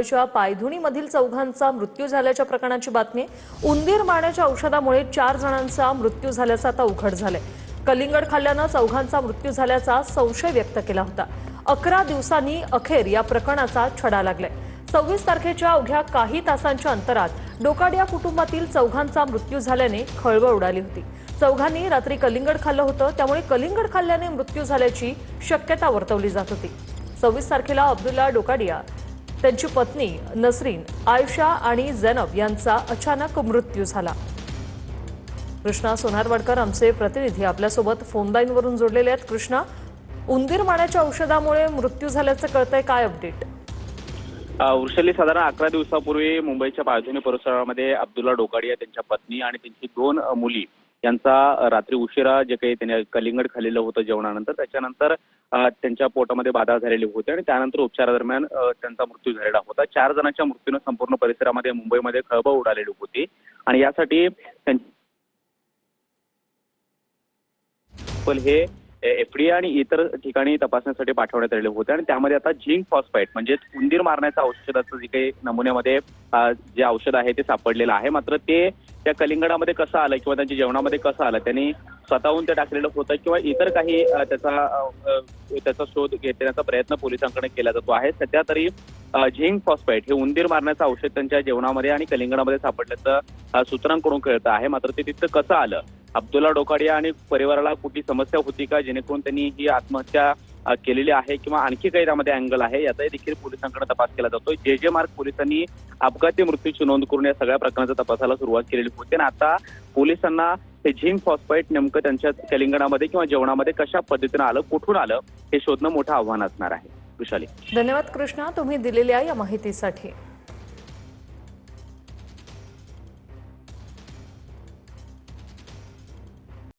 पायधुणीमधील चौघांचा मृत्यू झाल्याच्या प्रकरणाची बातमी। उंदीर मारण्याच्या औषधामुळे 4 जणांचा मृत्यू झाल्याचं आता उघड झालंय। कलिंगड खाल्ल्यानं चौघांचा मृत्यू झाल्याचा संशय व्यक्त केला होता। 11 दिवसांनी अखेर या प्रकरणाचा छडा लागलाय। 26 तारखेच्या अवघ्या काही तासांच्या अंतरात डोकाडिया कुटुंबातील चौघांचा मृत्यू झाल्याने खळबळ उडाली होती। चौघांनी रात्री कलिंगड खाल्लं होतं, त्यामुळे कलिंगड खाल्ल्याने मृत्यू झाल्याची शक्यता वर्तवली जात होती। 26 तारखेला अब्दुल्ला डोकाडिया, त्यांची पत्नी नसरीन, आयशा आणि झैनब यांचा अचानक मृत्यू झाला। कृष्णा सोनारवाडकर आमचे प्रतिनिधी आपल्यासोबत फोन लाईनवरून जोडलेले आहेत। कृष्णा, उंदीर मारण्याच्या औषधामुळे मृत्यू झाल्याचं कळतंय, काय अपडेट? वृषाली, साधारण 11 दिवसापूर्वी मुंबईच्या पायधुणी परिसरामध्ये अब्दुल्ला डोकाडिया, त्यांच्या पत्नी आणि त्यांची 2 मुली यांचा रात्री उशिरा जे काही त्यांनी कलिंगड खाल्लेलं होतं जेवणानंतर, त्याच्यानंतर त्यांच्या पोटामध्ये बाधा झालेली होती आणि त्यानंतर उपचारादरम्यान त्यांचा मृत्यू झालेला होता। 4 जणांच्या मृत्यूने संपूर्ण परिसरामध्ये मुंबईमध्ये खळबळ उडालेली होती आणि यासाठी हे एफडीए आणि इतर ठिकाणी तपासण्यासाठी पाठवण्यात आलेले होते आणि त्यामध्ये आता झिंक फॉस्फेट म्हणजे उंदीर मारण्याच्या औषधाचं जे काही नमुन्यामध्ये जे औषध आहे ते सापडलेलं आहे। मात्र ते त्या कलिंगडामध्ये कसं आलं किंवा त्यांच्या जेवणामध्ये कसं आलं, त्यांनी स्वतःहून ते टाकलेलं होतं किंवा इतर काही त्याचा शोध घेण्याचा प्रयत्न पोलिसांकडे केला जातो आहे। सध्या तरी झिंक फॉस्फेट हे उंदीर मारण्याचं औषध त्यांच्या जेवणामध्ये आणि कलिंगडामध्ये सापडल्याचं सूत्रांकडून कळतं आहे। मात्र ते तिथं कसं आलं, अब्दुल्ला डोकाडिया आणि परिवाराला कुठली समस्या होती का जेणेकरून त्यांनी ही आत्महत्या केलेली आहे किंवा आणखी काही त्यामध्ये अँगल आहे, याचाही देखील पोलिसांकडे तपास केला जातोय। जे मार्ग पोलिसांनी अपघाती मृत्यूची नोंद करून या सगळ्या प्रकरणाच्या तपासाला सुरुवात केलेली होती आणि आता पोलिसांना हे झिंक फॉस्फेट नेमकं त्यांच्या कलिंगडामध्ये किंवा जेवणामध्ये कशा पद्धतीने आलं, कुठून आलं, हे शोधणं मोठं आव्हान असणार आहे। विशाली, धन्यवाद कृष्णा, तुम्ही दिलेल्या या माहितीसाठी।